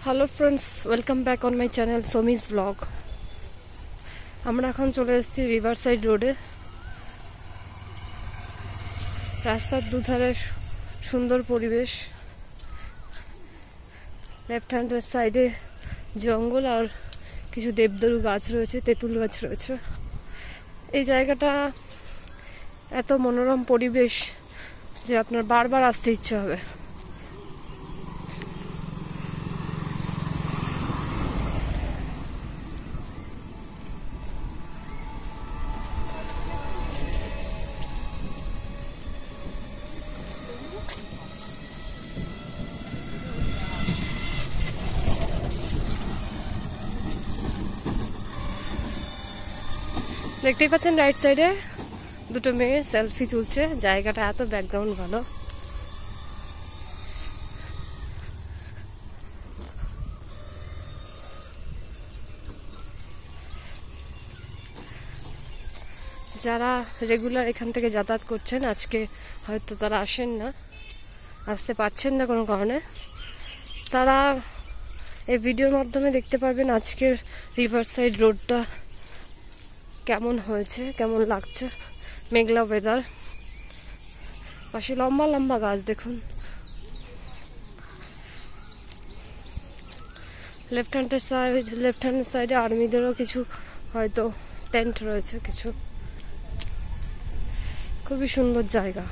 Hello friends, welcome back on my channel Somi's blog. আমরা এখন চলে এসেছি রিভার সাইড রোডে। রাস্তার দুধারে সুন্দর পরিবেশ, লেফট হ্যান্ডের সাইডে জঙ্গল আর কিছু দেবদারু গাছ রয়েছে, তেঁতুল গাছ রয়েছে। এই জায়গাটা এত মনোরম পরিবেশ যে আপনার বারবার আসতে ইচ্ছে হবে। দেখতেই পাচ্ছেন রাইট সাইডে দুটো মেয়ে সেলফি তুলছে। জায়গাটা এত ব্যাকগ্রাউন্ড ভালো। যারা রেগুলার এখান থেকে যাতায়াত করছেন, আজকে হয়তো তারা আসতে পারছেন না কোনো কারণে, তারা এই ভিডিওর মাধ্যমে দেখতে পারবেন আজকের রিভার সাইড রোডটা কেমন হয়েছে, কেমন লাগছে। মেঘলা ওয়েদার, পাশে লম্বা লম্বা গাছ দেখুন। লেফট হ্যান্ডের সাইডে আর্মিদেরও কিছু হয়তো টেন্ট রয়েছে কিছু। খুবই সুন্দর জায়গা।